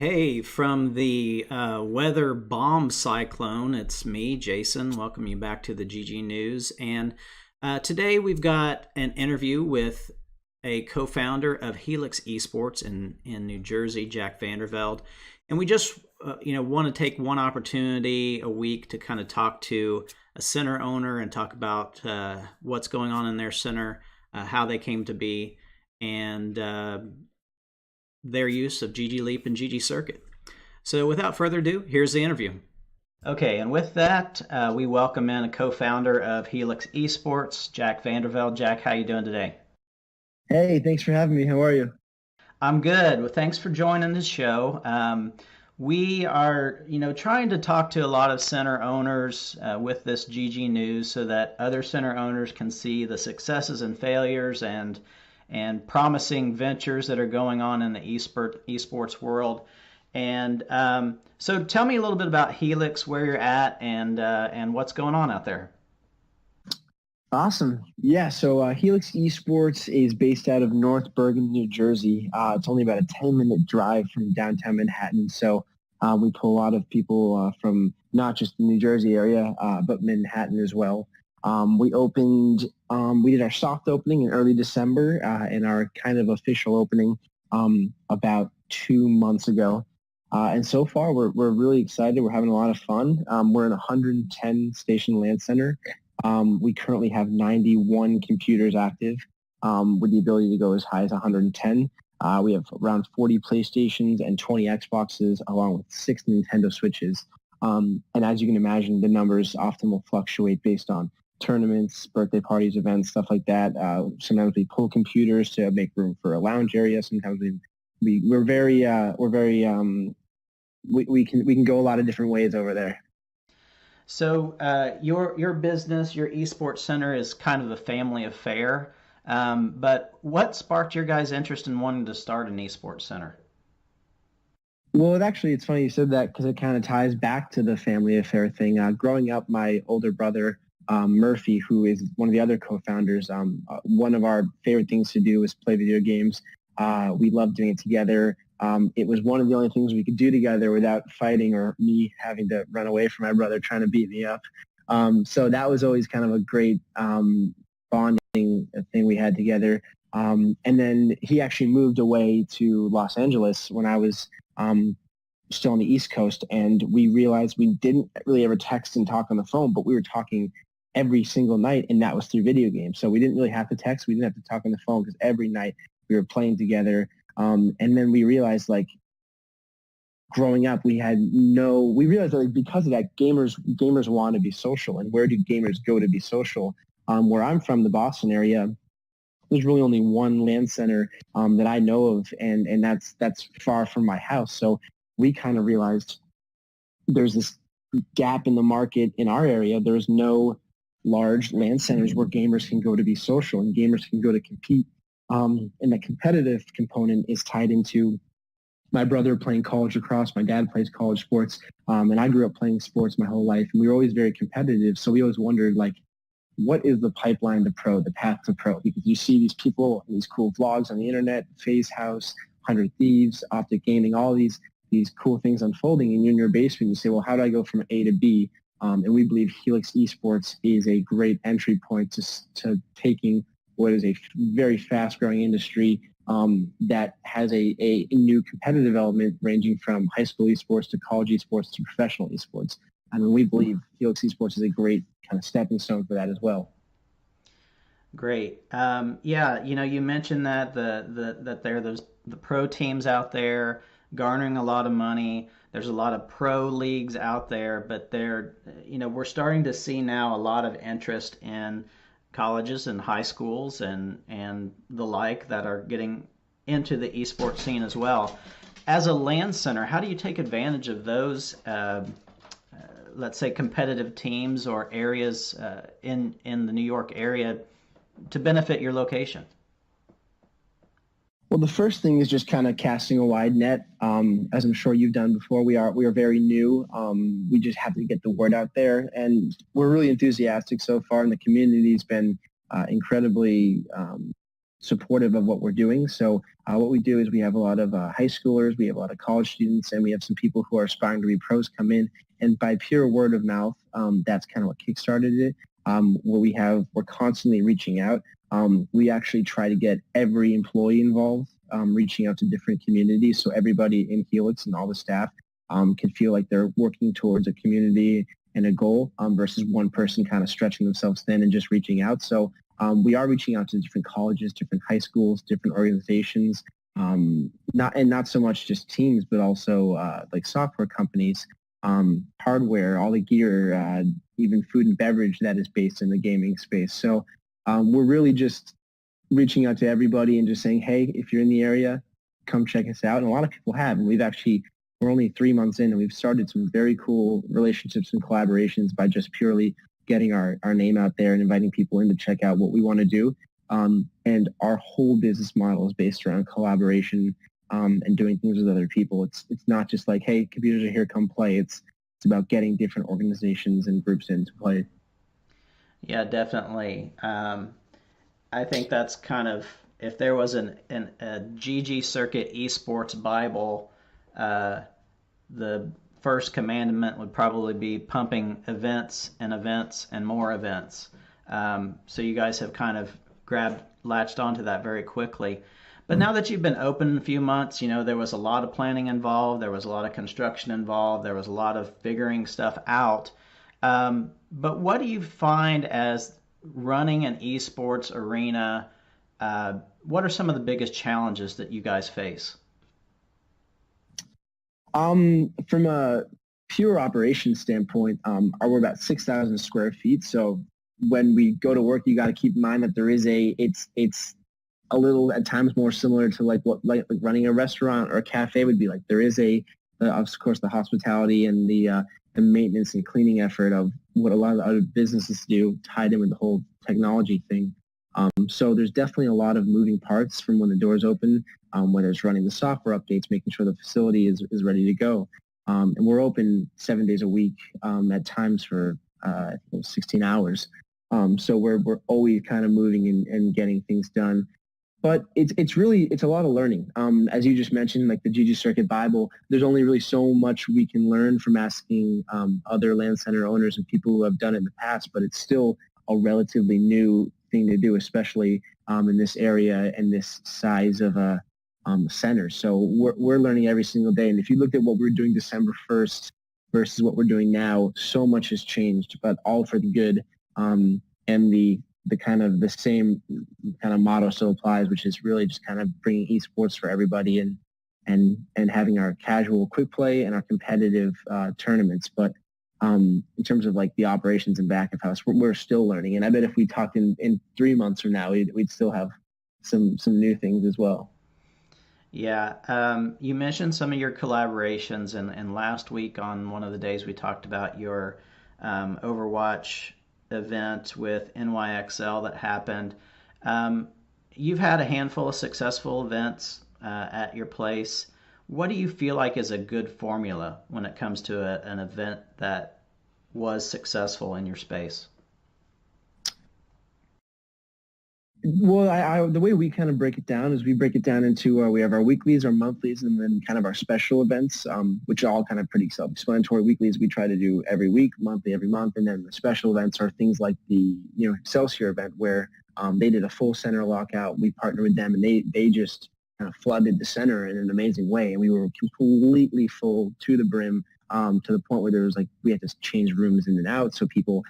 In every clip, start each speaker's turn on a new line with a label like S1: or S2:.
S1: Hey, from the weather bomb cyclone, it's me, Jason. Welcome you back to the ggNews. And today we've got an interview with a co-founder of Helix Esports in New Jersey, Jack Vandervelde. And we just want to take one opportunity a week to kind of talk to a center owner and talk about what's going on in their center, how they came to be, and their use of ggLeap and ggCircuit. So without further ado, here's the interview. Okay, and with that, we welcome in a co-founder of Helix Esports, Jack Vandervelde. Jack, how you doing today?
S2: Hey, thanks for having me. How are you?
S1: I'm good. Well, thanks for joining the show. We are, trying to talk to a lot of center owners with this ggNews so that other center owners can see the successes and failures and promising ventures that are going on in the esports world. And so tell me a little bit about Helix, where you're at, and what's going on out there.
S2: Awesome. Yeah, so Helix Esports is based out of North Bergen, New Jersey. It's only about a 10-minute drive from downtown Manhattan. So we pull a lot of people from not just the New Jersey area, but Manhattan as well. We did our soft opening in early December and our kind of official opening about 2 months ago. And so far, we're really excited. We're having a lot of fun. We're in a 110 station LAN center. We currently have 91 computers active with the ability to go as high as 110. We have around 40 PlayStations and 20 Xboxes along with 6 Nintendo Switches. And as you can imagine, the numbers often will fluctuate based on tournaments, birthday parties, events, stuff like that. Sometimes we pull computers to make room for a lounge area. Sometimes we can go a lot of different ways over there.
S1: So your business, your esports center, is kind of a family affair. But what sparked your guys' interest in wanting to start an esports center?
S2: Well, it's funny you said that because it kind of ties back to the family affair thing. Growing up, my older brother, Murphy, who is one of the other co-founders, one of our favorite things to do is play video games. We loved doing it together. It was one of the only things we could do together without fighting or me having to run away from my brother trying to beat me up. So that was always kind of a great bonding thing we had together. And then he actually moved away to Los Angeles when I was still on the East Coast, and we realized we didn't really ever text and talk on the phone, but we were talking every single night, and that was through video games. So we didn't really have to text. We didn't have to talk on the phone because every night we were playing together. And then we realized, like, growing up, we realized that, like, because of that, gamers want to be social. And where do gamers go to be social? Where I'm from, the Boston area, there's really only one LAN center that I know of, and that's far from my house. So we kind of realized there's this gap in the market in our area. There's no large LAN centers where gamers can go to be social and gamers can go to compete. And the competitive component is tied into my brother playing college lacrosse. My dad plays college sports, and I grew up playing sports my whole life. And we were always very competitive, so we always wondered, like, what is the pipeline to pro, the path to pro? Because you see these people, these cool vlogs on the internet, Phase House, 100 Thieves, Optic Gaming, all these cool things unfolding, and you're in your basement. You say, well, how do I go from A to B? And we believe Helix Esports is a great entry point to taking what is a very fast-growing industry that has a new competitive element ranging from high school esports to college esports to professional esports. I mean, we believe Helix Esports is a great kind of stepping stone for that as well.
S1: Great. Yeah, you mentioned that that there are the pro teams out there garnering a lot of money. There's a lot of pro leagues out there, but we're starting to see now a lot of interest in colleges and high schools and the like that are getting into the esports scene as well. As a LAN center, how do you take advantage of those, let's say, competitive teams or areas in the New York area to benefit your location?
S2: Well, the first thing is just kind of casting a wide net. As I'm sure you've done before, we are very new. We just have to get the word out there, and we're really enthusiastic so far. And the community's been incredibly supportive of what we're doing. So what we do is we have a lot of high schoolers, we have a lot of college students, and we have some people who are aspiring to be pros come in. And by pure word of mouth, that's kind of what kickstarted it, where we're constantly reaching out. We actually try to get every employee involved, reaching out to different communities, so everybody in Helix and all the staff can feel like they're working towards a community and a goal versus one person kind of stretching themselves thin and just reaching out. So we are reaching out to different colleges, different high schools, different organizations, not so much just teams, but also like software companies, hardware, all the gear, even food and beverage that is based in the gaming space. So we're really just reaching out to everybody and just saying, hey, if you're in the area, come check us out. And a lot of people have. And we're only 3 months in, and we've started some very cool relationships and collaborations by just purely getting our name out there and inviting people in to check out what we want to do. And our whole business model is based around collaboration and doing things with other people. It's not just like, hey, computers are here, come play. It's about getting different organizations and groups in to play.
S1: Yeah, definitely. I think that's kind of, if there was a ggCircuit Esports Bible, the first commandment would probably be pumping events and events and more events. So you guys have kind of latched onto that very quickly. But now that you've been open a few months, there was a lot of planning involved, there was a lot of construction involved, there was a lot of figuring stuff out. But what do you find as running an esports arena? What are some of the biggest challenges that you guys face?
S2: From a pure operations standpoint, we're about 6,000 square feet. So when we go to work, you got to keep in mind that there is it's a little at times more similar to like running a restaurant or a cafe would be like. There is of course, the hospitality and the maintenance and cleaning effort of what a lot of other businesses do, tied in with the whole technology thing. So there's definitely a lot of moving parts from when the doors open, whether it's running the software updates, making sure the facility is ready to go. And we're open 7 days a week, at times for 16 hours. So we're always kind of moving and getting things done. But it's a lot of learning. As you just mentioned, like the ggCircuit Bible, there's only really so much we can learn from asking other land center owners and people who have done it in the past, but it's still a relatively new thing to do, especially in this area and this size of a center. So we're learning every single day. And if you looked at what we were doing December 1st versus what we're doing now, so much has changed, but all for the good. And the kind of the same kind of motto still applies, which is really just kind of bringing esports for everybody and having our casual quick play and our competitive tournaments. But in terms of like the operations and back of house, we're still learning. And I bet if we talked in 3 months from now, we'd still have some new things as well.
S1: Yeah, you mentioned some of your collaborations, and last week on one of the days we talked about your Overwatch event with NYXL that happened. You've had a handful of successful events at your place. What do you feel like is a good formula when it comes to an event that was successful in your space?
S2: Well, the way we kind of break it down is we break it down into we have our weeklies, our monthlies, and then kind of our special events, which are all kind of pretty self-explanatory. Weeklies we try to do every week, monthly every month, and then the special events are things like the Excelsior event where they did a full center lockout. We partnered with them, and they just kind of flooded the center in an amazing way, and we were completely full to the brim. To the point where there was we had to change rooms in and out so people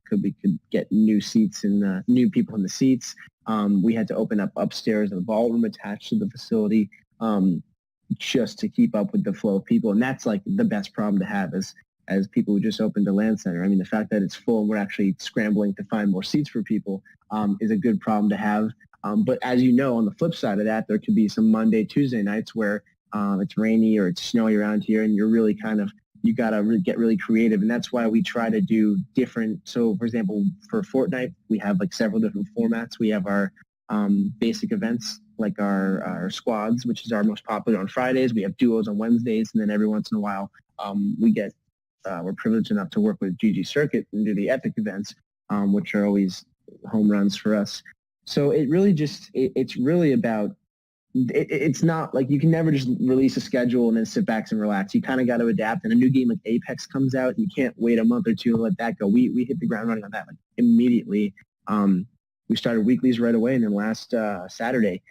S2: could get new seats and new people in the seats. We had to open up upstairs a ballroom attached to the facility just to keep up with the flow of people, and that's like the best problem to have as people who just opened a land center. I mean, the fact that it's full and we're actually scrambling to find more seats for people is a good problem to have. But as you know, on the flip side of that, there could be some Monday, Tuesday nights where it's rainy or it's snowy around here, and you're really you got to get really creative. And that's why we try to do different. So, for example, for Fortnite, we have several different formats. We have our basic events, like our squads, which is our most popular on Fridays. We have duos on Wednesdays. And then every once in a while, we're privileged enough to work with ggCircuit and do the epic events, which are always home runs for us. So it really it's really about, it's not like you can never just release a schedule and then sit back and relax. You kind of got to adapt. And a new game like Apex comes out, you can't wait a month or two to let that go. We hit the ground running on that like immediately. We started weeklies right away, and then last Saturday,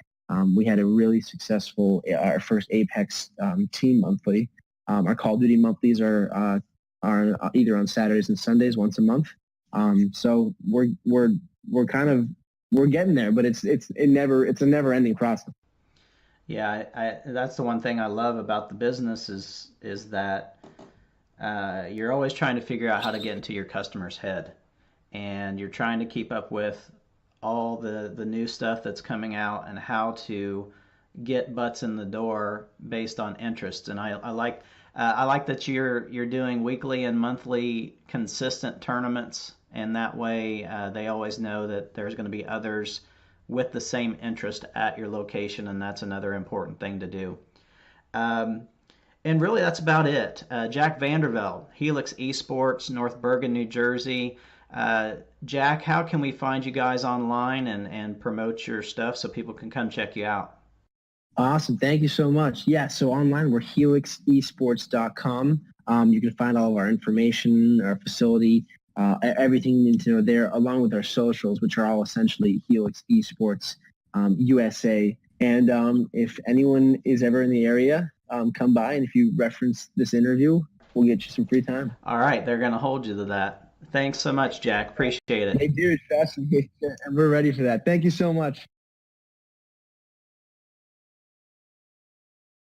S2: we had a really successful our first Apex team monthly. Our Call of Duty monthlies are either on Saturdays and Sundays once a month. So we're kind of we're getting there, but it's a never ending process.
S1: Yeah, that's the one thing I love about the business is that you're always trying to figure out how to get into your customer's head, and you're trying to keep up with all the new stuff that's coming out and how to get butts in the door based on interest. And I like that you're doing weekly and monthly consistent tournaments, and that way they always know that there's going to be others with the same interest at your location, and that's another important thing to do. Um, and really, that's about it. Jack Vandervelde, Helix Esports, North Bergen, New Jersey. Jack, how can we find you guys online and promote your stuff so people can come check you out?
S2: Awesome. Thank you so much. Yeah, so online we're helixesports.com. You can find all of our information, our facility, everything you need to know there, along with our socials, which are all essentially Helix Esports USA. And if anyone is ever in the area, come by, and if you reference this interview, we'll get you some free time.
S1: All right, they're going to hold you to that. Thanks so much, Jack. Appreciate it.
S2: They do. Trust me. And we're ready for that. Thank you so much.